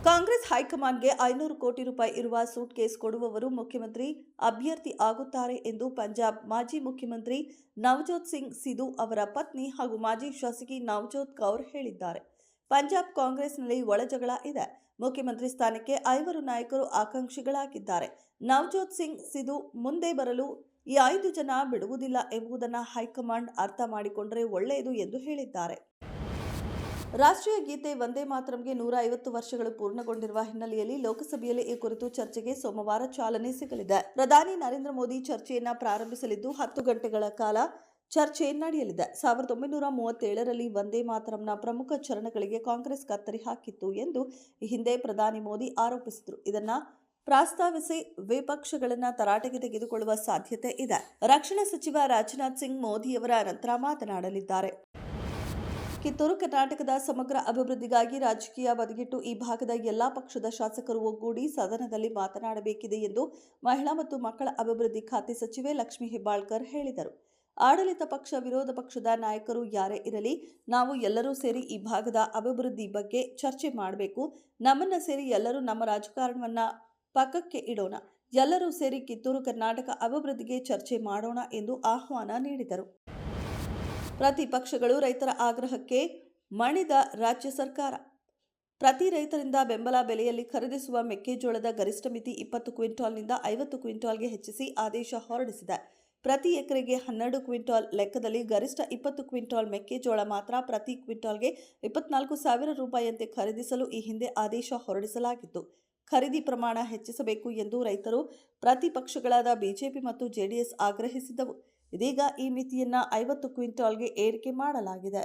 ಕಾಂಗ್ರೆಸ್ ಹೈಕಮಾಂಡ್ಗೆ 500 ಕೋಟಿ ರೂಪಾಯಿ ಇರುವ ಸೂಟ್ಕೇಸ್ ಕೊಡುವವರು ಮುಖ್ಯಮಂತ್ರಿ ಅಭ್ಯರ್ಥಿ ಆಗುತ್ತಾರೆ ಎಂದು ಪಂಜಾಬ್ ಮಾಜಿ ಮುಖ್ಯಮಂತ್ರಿ ನವಜೋತ್ ಸಿಂಗ್ ಸಿಧು ಅವರ ಪತ್ನಿ ಹಾಗೂ ಮಾಜಿ ಶಾಸಕಿ ನವಜೋತ್ ಕೌರ್ ಹೇಳಿದ್ದಾರೆ. ಪಂಜಾಬ್ ಕಾಂಗ್ರೆಸ್ನಲ್ಲಿ ಒಳಜಗಳ ಇದೆ. ಮುಖ್ಯಮಂತ್ರಿ ಸ್ಥಾನಕ್ಕೆ 5 ನಾಯಕರು ಆಕಾಂಕ್ಷಿಗಳಾಗಿದ್ದಾರೆ. ನವಜೋತ್ ಸಿಂಗ್ ಸಿಧು ಮುಂದೆ ಬರಲು ಈ 5 ಜನ ಬಿಡುವುದಿಲ್ಲ ಎಂಬುದನ್ನು ಹೈಕಮಾಂಡ್ ಅರ್ಥ ಮಾಡಿಕೊಂಡರೆ ಒಳ್ಳೆಯದು ಎಂದು ಹೇಳಿದ್ದಾರೆ. ರಾಷ್ಟ್ರೀಯ ಗೀತೆ ವಂದೇ ಮಾತರಂಗೆ 150 ವರ್ಷಗಳು ಪೂರ್ಣಗೊಂಡಿರುವ ಹಿನ್ನೆಲೆಯಲ್ಲಿ ಲೋಕಸಭೆಯಲ್ಲಿ ಈ ಕುರಿತು ಚರ್ಚೆಗೆ ಸೋಮವಾರ ಚಾಲನೆ ಸಿಗಲಿದೆ. ಪ್ರಧಾನಿ ನರೇಂದ್ರ ಮೋದಿ ಚರ್ಚೆಯನ್ನ ಪ್ರಾರಂಭಿಸಲಿದ್ದು 10 ಗಂಟೆಗಳ ಕಾಲ ಚರ್ಚೆ ನಡೆಯಲಿದೆ. 1937ರಲ್ಲಿ ವಂದೇ ಮಾತರಂನ ಪ್ರಮುಖ ಚರಣಗಳಿಗೆ ಕಾಂಗ್ರೆಸ್ ಕತ್ತರಿ ಹಾಕಿತ್ತು ಎಂದು ಈ ಹಿಂದೆ ಪ್ರಧಾನಿ ಮೋದಿ ಆರೋಪಿಸಿದರು. ಇದನ್ನ ಪ್ರಸ್ತಾವಿಸಿ ವಿಪಕ್ಷಗಳನ್ನ ತರಾಟೆಗೆ ತೆಗೆದುಕೊಳ್ಳುವ ಸಾಧ್ಯತೆ ಇದೆ. ರಕ್ಷಣಾ ಸಚಿವ ರಾಜನಾಥ್ ಸಿಂಗ್ ಮೋದಿಯವರ ನಂತರ ಮಾತನಾಡಲಿದ್ದಾರೆ. ಕಿತ್ತೂರು ಕರ್ನಾಟಕದ ಸಮಗ್ರ ಅಭಿವೃದ್ಧಿಗಾಗಿ ರಾಜಕೀಯ ಬದಿಗಿಟ್ಟು ಈ ಭಾಗದ ಎಲ್ಲಾ ಪಕ್ಷದ ಶಾಸಕರು ಒಗ್ಗೂಡಿ ಸದನದಲ್ಲಿ ಮಾತನಾಡಬೇಕಿದೆ ಎಂದು ಮಹಿಳಾ ಮತ್ತು ಮಕ್ಕಳ ಅಭಿವೃದ್ಧಿ ಖಾತೆ ಸಚಿವೆ ಲಕ್ಷ್ಮೀ ಹೆಬ್ಬಾಳ್ಕರ್ ಹೇಳಿದರು. ಆಡಳಿತ ಪಕ್ಷ, ವಿರೋಧ ಪಕ್ಷದ ನಾಯಕರು ಯಾರೇ ಇರಲಿ, ನಾವು ಎಲ್ಲರೂ ಸೇರಿ ಈ ಭಾಗದ ಅಭಿವೃದ್ಧಿ ಬಗ್ಗೆ ಚರ್ಚೆ ಮಾಡಬೇಕು. ನಮ್ಮನ್ನ ಸೇರಿ ಎಲ್ಲರೂ ನಮ್ಮ ರಾಜಕಾರಣವನ್ನ ಪಕ್ಕಕ್ಕೆ ಇಡೋಣ. ಎಲ್ಲರೂ ಸೇರಿ ಕಿತ್ತೂರು ಕರ್ನಾಟಕ ಅಭಿವೃದ್ಧಿಗೆ ಚರ್ಚೆ ಮಾಡೋಣ ಎಂದು ಆಹ್ವಾನ ನೀಡಿದರು. ಪ್ರತಿಪಕ್ಷಗಳು ರೈತರ ಆಗ್ರಹಕ್ಕೆ ಮಣಿದ ರಾಜ್ಯ ಸರ್ಕಾರ. ಪ್ರತಿ ರೈತರಿಂದ ಬೆಂಬಲ ಬೆಲೆಯಲ್ಲಿ ಖರೀದಿಸುವ ಮೆಕ್ಕೆಜೋಳದ ಗರಿಷ್ಠ ಮಿತಿ 20 ಕ್ವಿಂಟಾಲ್ನಿಂದ 50 ಕ್ವಿಂಟಾಲ್ಗೆ ಹೆಚ್ಚಿಸಿ ಆದೇಶ ಹೊರಡಿಸಿದೆ. ಪ್ರತಿ ಎಕರೆಗೆ 12 ಕ್ವಿಂಟಾಲ್ ಲೆಕ್ಕದಲ್ಲಿ ಗರಿಷ್ಠ 20 ಕ್ವಿಂಟಾಲ್ ಮೆಕ್ಕೆಜೋಳ ಮಾತ್ರ ಪ್ರತಿ ಕ್ವಿಂಟಾಲ್ಗೆ 24,000 ರೂಪಾಯಿಯಂತೆ ಖರೀದಿಸಲು ಈ ಹಿಂದೆ ಆದೇಶ ಹೊರಡಿಸಲಾಗಿತ್ತು. ಖರೀದಿ ಪ್ರಮಾಣ ಹೆಚ್ಚಿಸಬೇಕು ಎಂದು ರೈತರು ಪ್ರತಿಪಕ್ಷಗಳಾದ ಬಿಜೆಪಿ ಮತ್ತು ಜೆಡಿಎಸ್ ಆಗ್ರಹಿಸಿದ್ದವು. ಇದೀಗ ಈ ಮಿತಿಯನ್ನು 50 ಕ್ವಿಂಟಾಲ್ಗೆ ಏರಿಕೆ ಮಾಡಲಾಗಿದೆ.